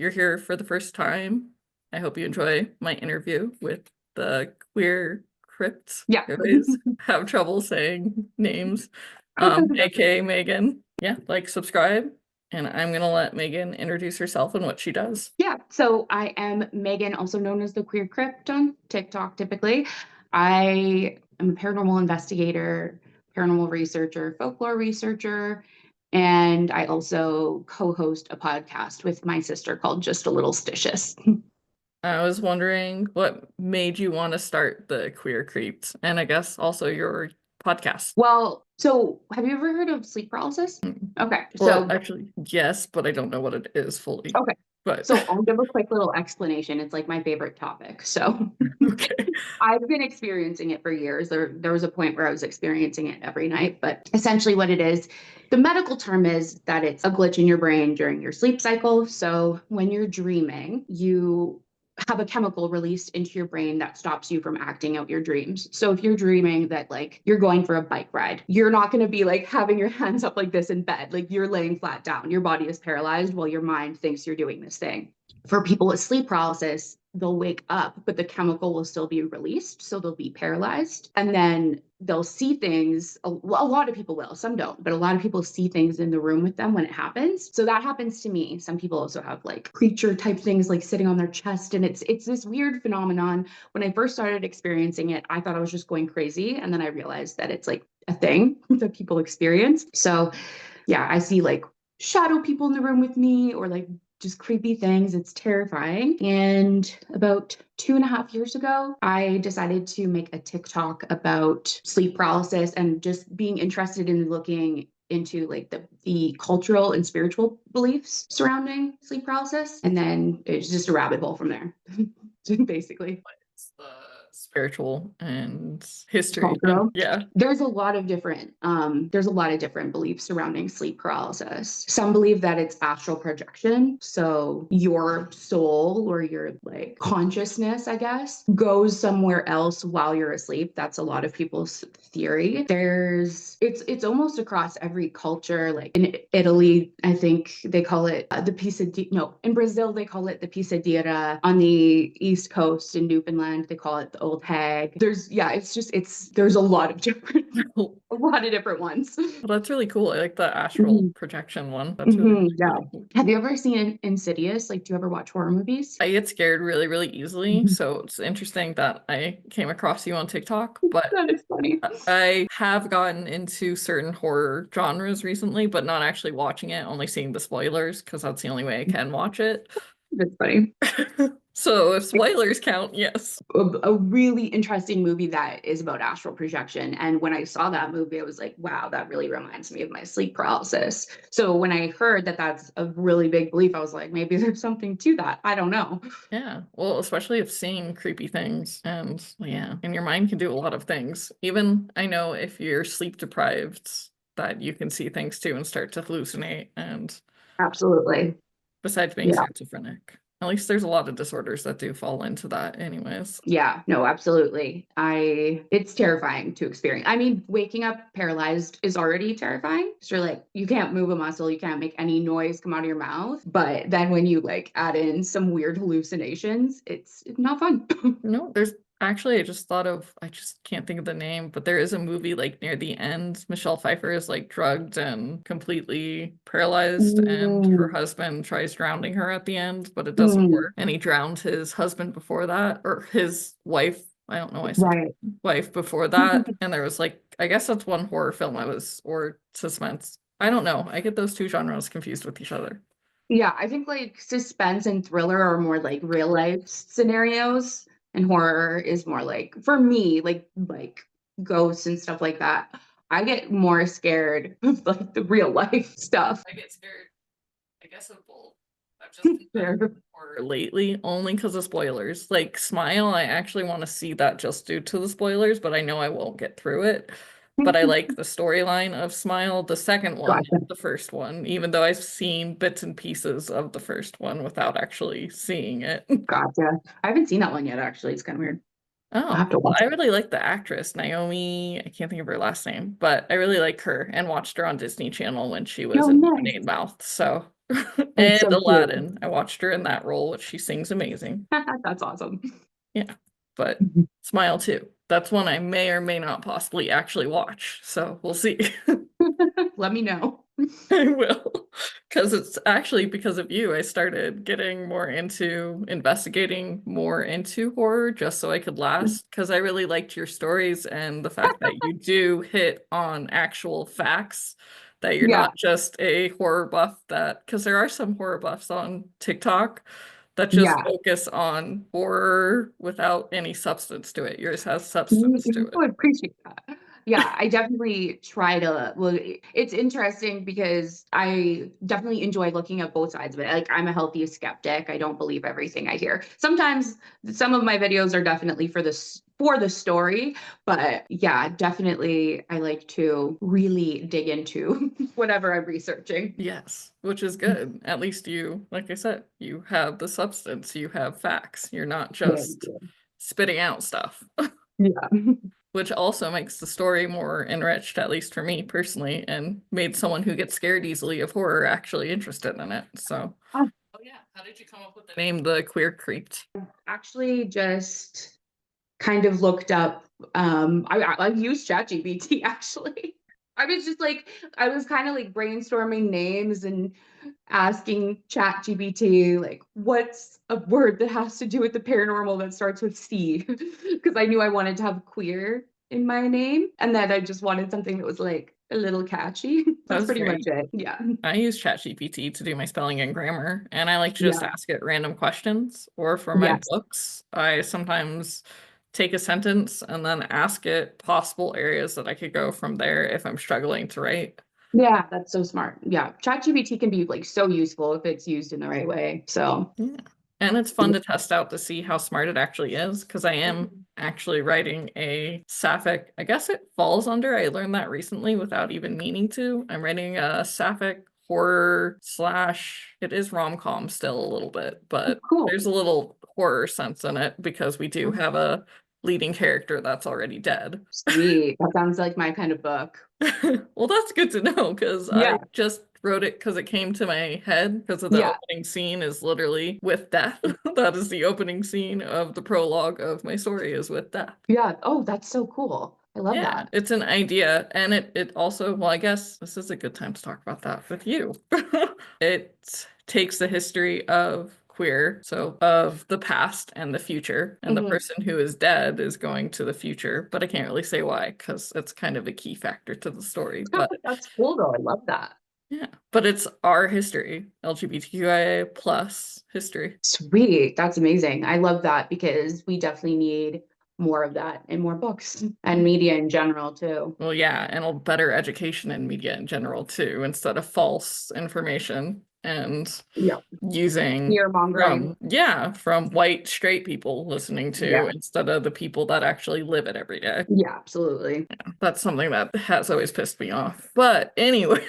you're here for the first time, I hope you enjoy my interview with the QueerCrypt. Yeah. I always have trouble saying names. aka Megan. Yeah, like, subscribe, and I'm gonna let Megan introduce herself and what she does. Yeah, so I am Megan, also known as the QueerCrypt on TikTok typically. I am a paranormal investigator, paranormal researcher, folklore researcher, and I also co-host a podcast with my sister called Just a Little Stitious. I was wondering what made you want to start the QueerCrypt, and I guess also your podcast. Well, so have you ever heard of sleep paralysis? Okay, Well, so actually, yes, but I don't know what it is fully. okay, But so I'll give a quick little explanation. It's like my favorite topic. So okay. I've been experiencing it for years. There was a point where I was experiencing it every night, but essentially what it is, the medical term is that it's a glitch in your brain during your sleep cycle. So when you're dreaming, you have a chemical released into your brain that stops you from acting out your dreams. So if you're dreaming that like you're going for a bike ride, you're not going to be like having your hands up like this in bed. Like you're laying flat down. Your body is paralyzed while your mind thinks you're doing this thing. For people with sleep paralysis, they'll wake up, but the chemical will still be released. So they'll be paralyzed. And then they'll see things. A lot of people will, some don't, but a lot of people see things in the room with them when it happens. So that happens to me. Some people also have like creature type things like sitting on their chest. And it's this weird phenomenon. When I first started experiencing it, I thought I was just going crazy. And then I realized that it's like a thing that people experience. So yeah, I see like shadow people in the room with me or like just creepy things. It's terrifying. And about 2.5 years ago, I decided to make a TikTok about sleep paralysis and just being interested in looking into like the cultural and spiritual beliefs surrounding sleep paralysis. And then it's just a rabbit hole from there, basically. It's the spiritual and history. Cultural. Yeah. There's a lot of different beliefs surrounding sleep paralysis. Some believe that it's astral projection, so your soul or your like consciousness, I guess, goes somewhere else while you're asleep. That's a lot of people's theory. It's almost across every culture. Like in Italy, I think they call it the pisadera. No, in Brazil they call it the pisadera. On the East Coast in Newfoundland they call it the old hag. There's a lot of different ones. Well, that's really cool. I like the astral projection one. That's Yeah. really cool. Have you ever seen Insidious? Like, do you ever watch horror movies? I get scared really, really easily, so it's interesting that I came across you on TikTok, but That is funny. I have gotten into certain horror genres recently, but not actually watching it, only seeing the spoilers because that's the only way I can watch it. That's funny. So if spoilers count, yes. A really interesting movie that is about astral projection. And when I saw that movie, I was like, wow, that really reminds me of my sleep paralysis. So when I heard that that's a really big belief, I was like, maybe there's something to that. I don't know. Yeah, well, especially if seeing creepy things, and yeah, and your mind can do a lot of things. Even I know if you're sleep deprived, that you can see things too and start to hallucinate. And Absolutely. besides being Yeah. schizophrenic, at least there's a lot of disorders that do fall into that, anyways. Yeah, no, absolutely. It's terrifying to experience. I mean, waking up paralyzed is already terrifying. So you're like, you can't move a muscle, you can't make any noise come out of your mouth. But then when you like add in some weird hallucinations, it's not fun. No, there's actually, I just can't think of the name, but there is a movie like near the end. Michelle Pfeiffer is like drugged and completely paralyzed, and her husband tries drowning her at the end, but it doesn't work. And he drowned his husband before that, or his wife. I don't know why I said Right. wife before that. And there was like, I guess that's one horror film or suspense. I don't know. I get those two genres confused with each other. Yeah, I think like suspense and thriller are more like real life scenarios, and horror is more like for me, like ghosts and stuff like that. I get more scared of like the real life stuff. I get scared, I guess, of both. I've just been Fair. horror lately only because of spoilers. Like Smile, I actually want to see that just due to the spoilers, but I know I won't get through it. But I like the storyline of Smile, the second one, Gotcha. the first one, even though I've seen bits and pieces of the first one without actually seeing it. Gotcha. I haven't seen that one yet, actually. It's kind of weird. I'll Oh, have to well, watch I it. really like the actress, Naomi. I can't think of her last name, but I really like her and watched her on Disney Channel when she was Oh, in nice. Lemonade Mouth. So That's And so cute. Aladdin. I watched her in that role, which she sings amazing. That's awesome. Yeah, but Smile too. That's one I may or may not possibly actually watch. So we'll see. Let me know. I will. Because it's actually because of you, I started getting more into investigating more into horror just so I could last. Because I really liked your stories and the fact that you do hit on actual facts, that you're Yeah, not just a horror buff that, because there are some horror buffs on TikTok that just yeah. focus on horror without any substance to it. Yours has You substance to you it. would appreciate that. Yeah, I definitely try to. Well, it's interesting because I definitely enjoy looking at both sides of it. Like, I'm a healthy skeptic. I don't believe everything I hear. Sometimes some of my videos are definitely for the story, but yeah, definitely I like to really dig into whatever I'm researching. Yes, which is good. At least you, like I said, you have the substance, you have facts. You're not Thank just you. spitting out stuff, Yeah. which also makes the story more enriched, at least for me personally, and made someone who gets scared easily of horror actually interested in it. So, oh yeah, how did you come up with the name The Queer Creeped? Actually, just kind of looked up. I've used ChatGPT actually. I was just like, I was kind of like brainstorming names and asking ChatGPT, like, what's a word that has to do with the paranormal that starts with C? Because I knew I wanted to have queer in my name, and then I just wanted something that was like a little catchy. That That's was pretty much great. it. Yeah. I use ChatGPT to do my spelling and grammar, and I like to just Yeah. ask it random questions. Or for my Yes. books, I sometimes take a sentence and then ask it possible areas that I could go from there if I'm struggling to write. Yeah, that's so smart. Yeah. ChatGPT can be like so useful if it's used in the right way. So, Yeah. And it's fun to test out to see how smart it actually is, because I am mhm. actually writing a sapphic, I guess it falls under, I learned that recently without even meaning to. I'm writing a sapphic horror slash, it is rom-com still a little bit, but Cool. there's a little horror sense in it because we do have a leading character that's already dead. Sweet. That sounds like my kind of book. Well, that's good to know because I Yeah. just wrote it because it came to my head because of the Yeah. opening scene is literally with death. That is the opening scene of the prologue of my story is with death. Yeah. Oh, that's so cool. I love Yeah, that. it's an idea and it also, well, I guess this is a good time to talk about that with you. It takes the history of queer, so of the past and the future, and the Mhm. person who is dead is going to the future, but I can't really say why because it's kind of a key factor to the story. But That's cool though. I love that. yeah, but it's our history, LGBTQIA plus history. Sweet. That's amazing. I love that because we definitely need more of that in more books and media in general too. Well, yeah, and a better education in media in general too, instead of false information and Yeah. using Fear mongering. from white straight people listening to Yeah. instead of the people that actually live it every day. Yeah, absolutely. That's something that has always pissed me off. But anyway,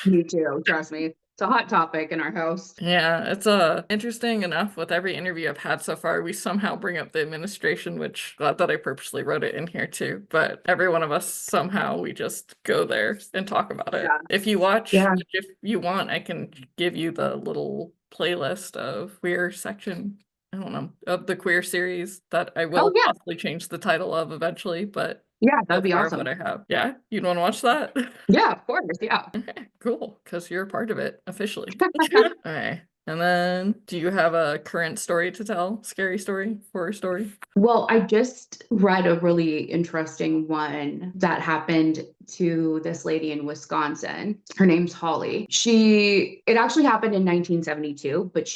Me too. Trust me. It's a hot topic in our house. yeah, it's interesting enough with every interview I've had so far, we somehow bring up the administration, which glad that I purposely wrote it in here too. But every one of us somehow we just go there and talk about it. Yeah. If you watch, Yeah. if you want, I can give you the little playlist of queer section, I don't know, of the queer series that I Oh will yeah. possibly change the title of eventually, but Yeah, so that'd be far what awesome. I have. Yeah, you'd want to watch that? Yeah, of course. Yeah. Okay, cool, because you're a part of it officially. Okay. And then do you have a current story to tell? Scary story? Horror story? Well, I just read a really interesting one that happened to this lady in Wisconsin. Her name's Holly. It actually happened in 1972, but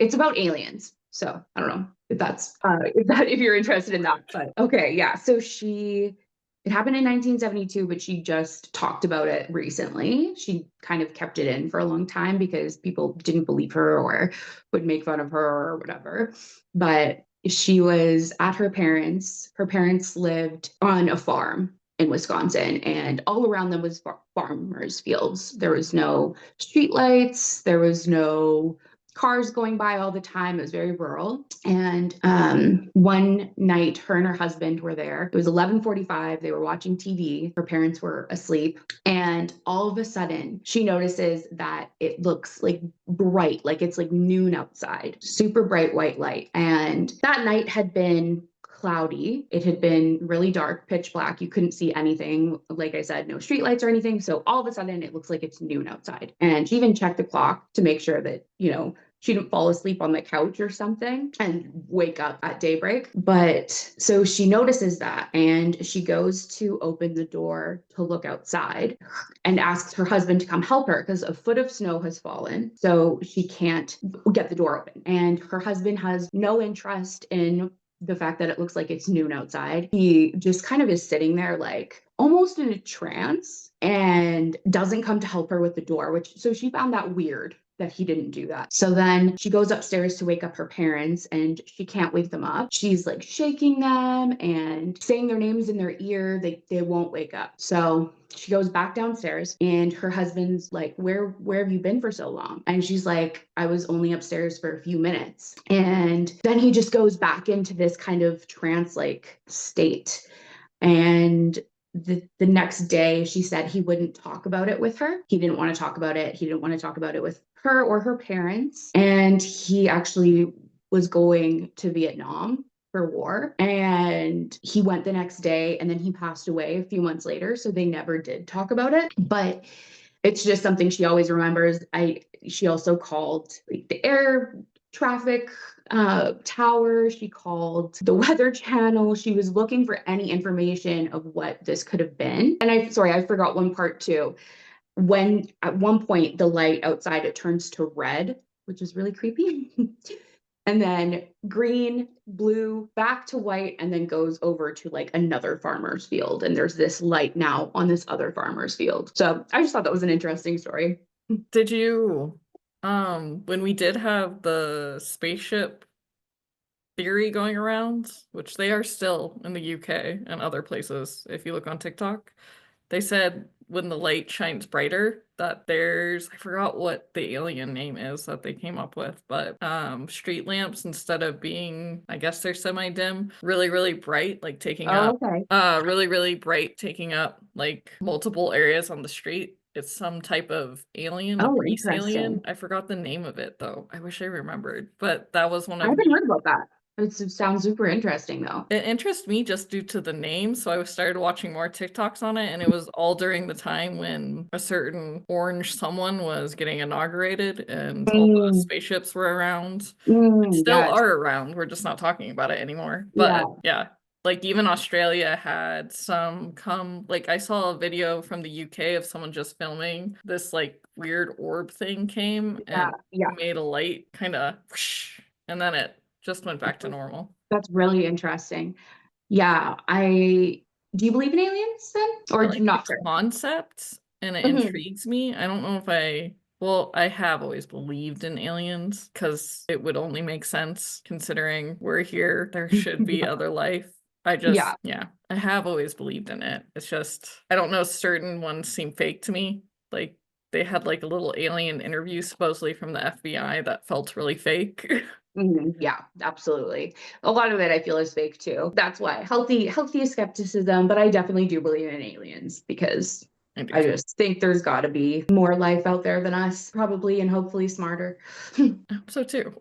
it's about aliens. So I don't know if if you're interested in that, but okay. Yeah. It happened in 1972, but she just talked about it recently. She kind of kept it in for a long time because people didn't believe her or would make fun of her or whatever. But she was at her parents'. Her parents lived on a farm in Wisconsin, and all around them was farmers' fields. There was no street lights. There was no cars going by all the time. It was very rural. And one night, her and her husband were there. It was 11:45. They were watching TV. Her parents were asleep. And all of a sudden, she notices that it looks like bright, like it's like noon outside, super bright white light. And that night had been cloudy. It had been really dark, pitch black. You couldn't see anything. Like I said, no streetlights or anything. So all of a sudden, it looks like it's noon outside. And she even checked the clock to make sure that, she didn't fall asleep on the couch or something and wake up at daybreak. But so she notices that, and she goes to open the door to look outside and asks her husband to come help her because a foot of snow has fallen. So she can't get the door open. And her husband has no interest in the fact that it looks like it's noon outside. He just kind of is sitting there like almost in a trance and doesn't come to help her with the door, so she found that weird that he didn't do that. So then she goes upstairs to wake up her parents, and she can't wake them up. She's like shaking them and saying their names in their ear. They won't wake up. So she goes back downstairs, and her husband's like, where have you been for so long? And she's like, I was only upstairs for a few minutes. And then he just goes back into this kind of trance-like state. And the next day, she said he wouldn't talk about it with her. He didn't want to talk about it. He didn't want to talk about it with her or her parents. And he actually was going to Vietnam for war. And he went the next day, and then he passed away a few months later. So they never did talk about it. But it's just something she always remembers. She also called like the air traffic tower. She called the Weather Channel. She was looking for any information of what this could have been. And I forgot one part too. When at one point the light outside, it turns to red, which is really creepy. And then green, blue, back to white, and then goes over to like another farmer's field. And there's this light now on this other farmer's field. So I just thought that was an interesting story. Did you, when we did have the spaceship theory going around, which they are still in the UK and other places, if you look on TikTok, they said when the light shines brighter that there's, I forgot what the alien name is that they came up with, but street lamps, instead of being, I guess they're semi-dim, really, really bright, like taking up, Okay. really, really bright, taking up like multiple areas on the street. It's some type of alien, a Oh, grease alien. interesting. I forgot the name of it though. I wish I remembered, but that was one I of haven't the, heard about that. It sounds super interesting though. it interests me just due to the name, so I started watching more TikToks on it, and it was all during the time when a certain orange someone was getting inaugurated and all the spaceships were around. Still Yes. are around, we're just not talking about it anymore. Yeah. But yeah, like even Australia had some come, like I saw a video from the UK of someone just filming this like weird orb thing came Yeah. and Yeah. made a light kind of, and then it just went back to normal. That's really interesting. Yeah. Do you believe in aliens then? I Or like the not sure? concept and it Mhm. intrigues me. I don't know if well, I have always believed in aliens because it would only make sense considering we're here. There should be other life. Yeah. Yeah, I have always believed in it. It's just, I don't know, certain ones seem fake to me. Like they had like a little alien interview supposedly from the FBI that felt really fake. Yeah, absolutely. A lot of it I feel is fake too. That's why healthy skepticism, but I definitely do believe in aliens because I do I too. just think there's got to be more life out there than us, probably, and hopefully smarter. So too.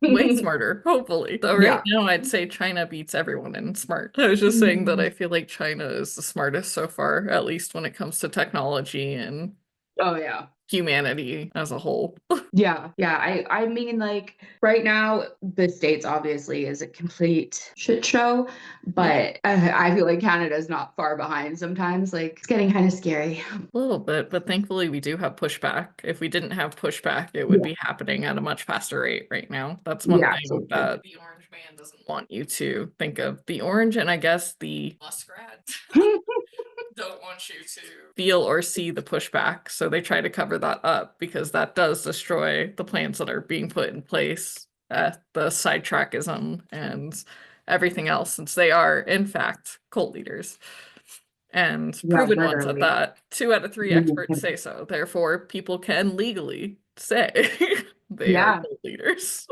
Way smarter, hopefully. Though right Yeah. now I'd say China beats everyone in smart. I was just saying that I feel like China is the smartest so far, at least when it comes to technology and Oh yeah. humanity as a whole. Yeah, yeah. I mean, like right now, the States obviously is a complete shit show, Yeah, but I feel like Canada's not far behind sometimes. Like it's getting kind of scary. a little bit, but thankfully we do have pushback. If we didn't have pushback, it would Yeah, be happening at a much faster rate right now. That's one yeah, thing absolutely. that the orange man doesn't want you to think of. The orange and I guess the muskrat don't want you to feel or see the pushback. So they try to cover that up because that does destroy the plans that are being put in place, the sidetrackism and everything else, since they are, in fact, cult leaders and Yeah, proven ones at literally. that. 2 out of 3 experts say so. Therefore, people can legally say. They are Yeah. cult leaders.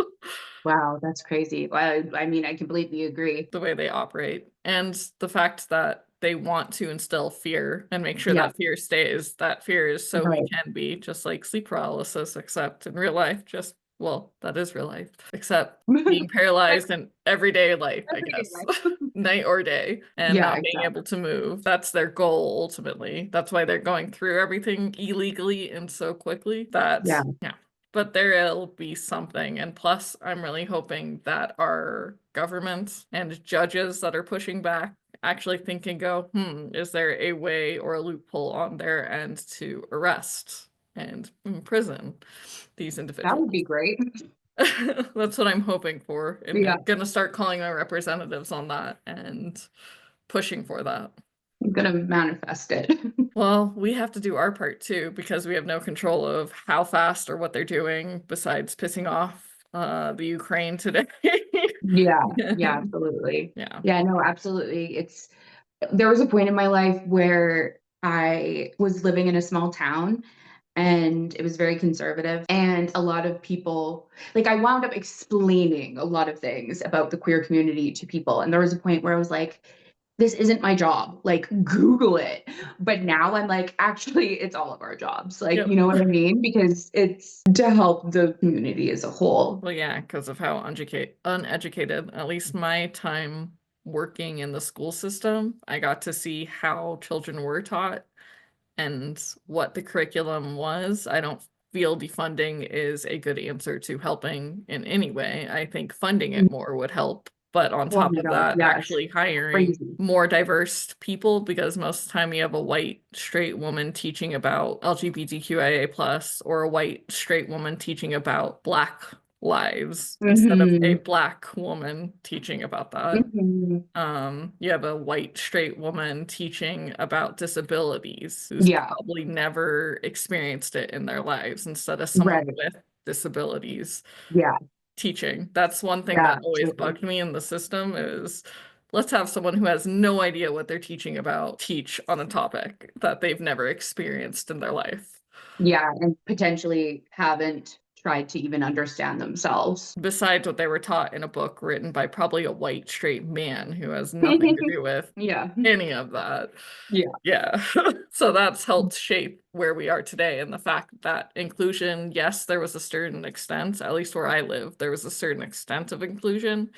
Wow, that's crazy. I mean, I completely agree. The way they operate, and the fact that they want to instill fear and make sure Yeah, that fear stays. That fear is so we right. can be just like sleep paralysis, except in real life, just well, that is real life, except being paralyzed in everyday life, I Everyday guess, life. night or day, and Yeah, not being exactly. able to move. That's their goal ultimately. That's why they're going through everything illegally and so quickly. Yeah. That's yeah. But there'll be something. And plus, I'm really hoping that our governments and judges that are pushing back actually think and go, is there a way or a loophole on their end to arrest and imprison these That would be individuals? great. That's what I'm hoping for. And Yeah, I'm gonna start calling my representatives on that and pushing for that. I'm gonna manifest it. Well, we have to do our part too because we have no control of how fast or what they're doing besides pissing off the Ukraine today. Yeah, yeah, And- absolutely. yeah. Yeah, no, absolutely. There was a point in my life where I was living in a small town and it was very conservative. And a lot of people, like, I wound up explaining a lot of things about the queer community to people. And there was a point where I was like, this isn't my job. Like, Google it. But now I'm like, actually, it's all of our jobs. Like, Yep. you know what I mean? Because it's to help the community as a whole. Well, yeah, because of how uneducated, at least my time working in the school system, I got to see how children were taught and what the curriculum was. I don't feel defunding is a good answer to helping in any way. I think funding it more would help. But on Oh top my of God. that, Yes. actually hiring Crazy. more diverse people, because most of the time you have a white straight woman teaching about LGBTQIA plus or a white straight woman teaching about Black lives instead of a Hmm. Black woman teaching about that. Hmm. You have a white straight woman teaching about disabilities who's Yeah. probably never experienced it in their lives instead of someone Right. with disabilities Yeah. teaching. That's one thing Yeah. that always Absolutely. bugged me in the system is let's have someone who has no idea what they're teaching about teach on a topic that they've never experienced in their life. Yeah. And potentially haven't tried to even understand themselves. Besides what they were taught in a book written by probably a white straight man who has nothing to do with Yeah. any of that. Yeah. Yeah. So that's helped shape where we are today. And the fact that inclusion, yes, there was a certain extent, at least where I live, there was a certain extent of inclusion,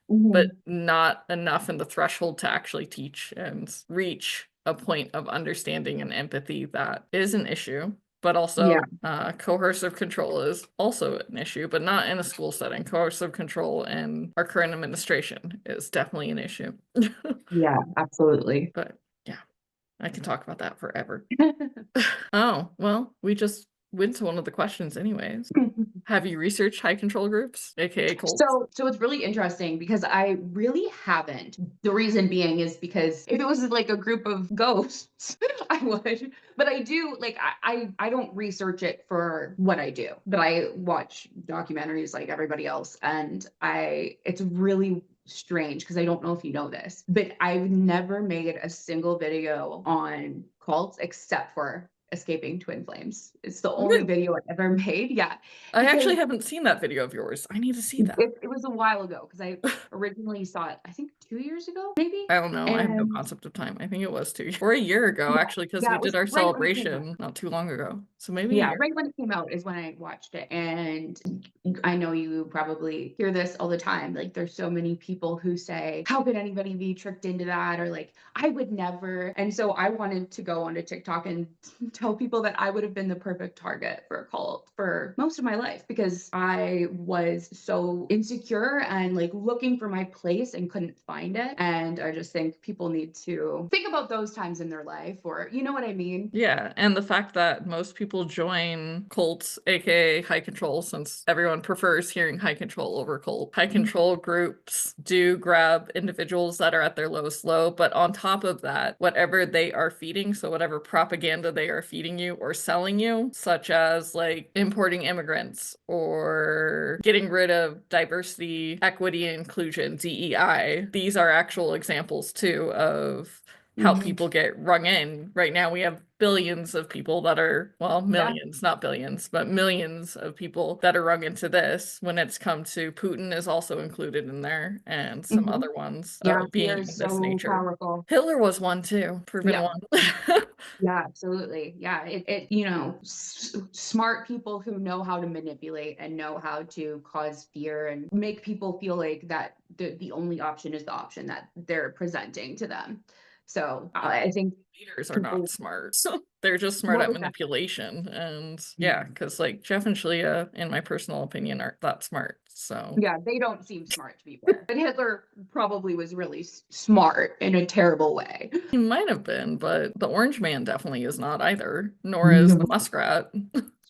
but Hmm. not enough in the threshold to actually teach and reach a point of understanding and empathy that is an issue. But Yeah. also, coercive control is also an issue, but not in a school setting. Coercive control in our current administration is definitely an issue. Yeah. Absolutely. But yeah, I can talk about that forever. Oh, well, we just went to one of the questions anyways. Have you researched high control groups, aka cults? So it's really interesting because I really haven't. The reason being is because if it was like a group of ghosts, I would. But I do like I don't research it for what I do, but I watch documentaries like everybody else, and it's really strange because I don't know if you know this, but I've never made a single video on cults except for escaping twin flames. It's the only Really? video I've ever made. Yeah, I because actually haven't seen that video of yours. I need to see that. it was a while ago because I originally saw it, I think 2 years ago, maybe. I don't know. I have no And concept of time. I think it was 2 years or a year ago, yeah, actually, because yeah, we it was did our right when it came out. celebration not too long ago. So maybe a Yeah, year. right when it came out is when I watched it. And I know you probably hear this all the time. Like, there's so many people who say, how could anybody be tricked into that? Or like, I would never. And so I wanted to go onto TikTok and tell people that I would have been the perfect target for a cult for most of my life because I was so insecure and like looking for my place and couldn't find it. And I just think people need to think about those times in their life, or you know what I mean? Yeah, and the fact that most people join cults, aka high control, since everyone prefers hearing high control over cult. High control groups do grab individuals that are at their lowest low, but on top of that, whatever they are feeding, so whatever propaganda they are feeding you or selling you, such as like importing immigrants or getting rid of diversity, equity, and inclusion, DEI, these are actual examples too of how people get rung in. Right now we have billions of people that are, well, Yeah. millions, not billions, but millions of people that are rung into this. When it's come to Putin is also included in there, and some Hmm. other ones Yeah, fear being is this so nature. powerful. Hitler was one too, proven Yeah. one. Yeah, absolutely. Yeah, you know, smart people who know how to manipulate and know how to cause fear and make people feel like that the only option is the option that they're presenting to them. So I think Leaders are not people, smart. They're just smart what at was that? manipulation. And yeah, because like Jeff and Shalia, in my personal opinion, aren't that smart. So Yeah, they don't seem smart to be fair. But Hitler probably was really smart in a terrible way. he might have been, but the Orange Man definitely is not either, nor is the No. Muskrat.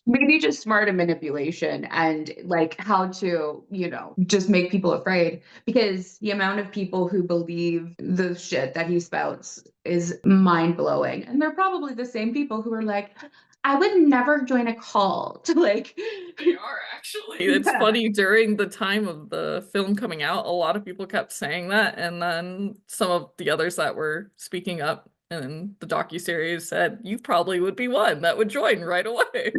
Maybe just smart in manipulation and like how to, you know, just make people afraid because the amount of people who believe the shit that he spouts is mind blowing. And they're probably the same people who are like, I would never join a cult. Like, They are actually. It's yeah. funny, during the time of the film coming out, a lot of people kept saying that, and then some of the others that were speaking up in the docu-series said, you probably would be one that would join right away.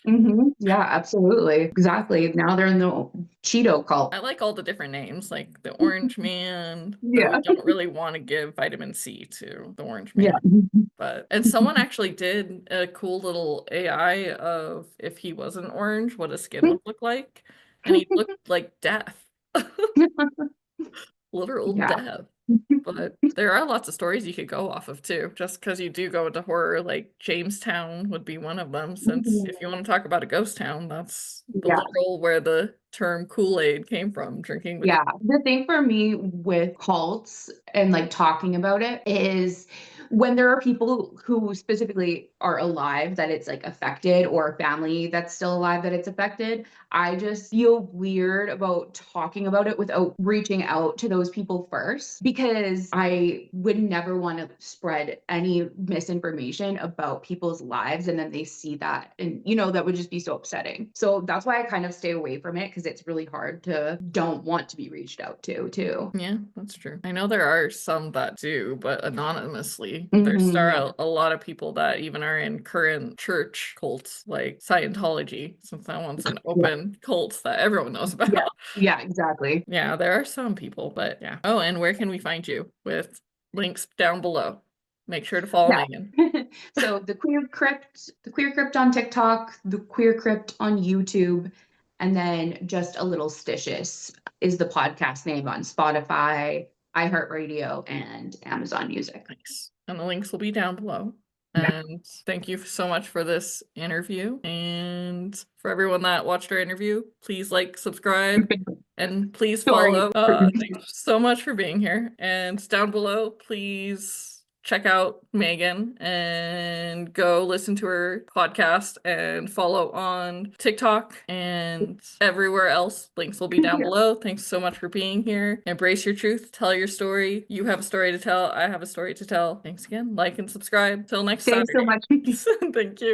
Hmm. Yeah, absolutely. Exactly. Now they're in the Cheeto I cult. like all the different names, like the Orange Man, though we Yeah. don't really want to give vitamin C to the Orange Yeah. Man. But and someone actually did a cool little AI of if he wasn't orange, what his skin would look like. And he looked like death. Literal Yeah. death. But there are lots of stories you could go off of too, just because you do go into horror, like Jamestown would be one of them, since if you want to talk about a ghost town, that's the Yeah. literal where the term Kool-Aid came from, drinking the Yeah, the thing for me with cults and like talking about it is when there are people who specifically are alive that it's like affected or a family that's still alive that it's affected, I just feel weird about talking about it without reaching out to those people first because I would never want to spread any misinformation about people's lives and then they see that and you know that would just be so upsetting. So that's why I kind of stay away from it because it's really hard to don't want to be reached out to too. Yeah, that's true. I know there are some that do, but anonymously. There's Hmm. there are a lot of people that even are in current church cults like Scientology, since that one's an Yeah, open cult that everyone knows yeah, about. yeah, exactly. Yeah, there are some people, but yeah. Oh, and where can we find you? With links down below. Make sure to follow Yeah. Megan. So the Queer Crypt on TikTok, the Queer Crypt on YouTube, and then just a little stitious is the podcast name on Spotify, iHeartRadio, and Amazon Music. Thanks. And the links will be down below. And thank you so much for this interview. And for everyone that watched our interview, please like, subscribe, and please Story. follow. Thanks so much for being here. And down below, please check out Megan and go listen to her podcast and follow on TikTok and everywhere else. Links will be down Yeah. below. Thanks so much for being here. Embrace your truth. Tell your story. You have a story to tell. I have a story to tell. Thanks again. Like and subscribe. Till next Thanks so Saturday. much. Thank you.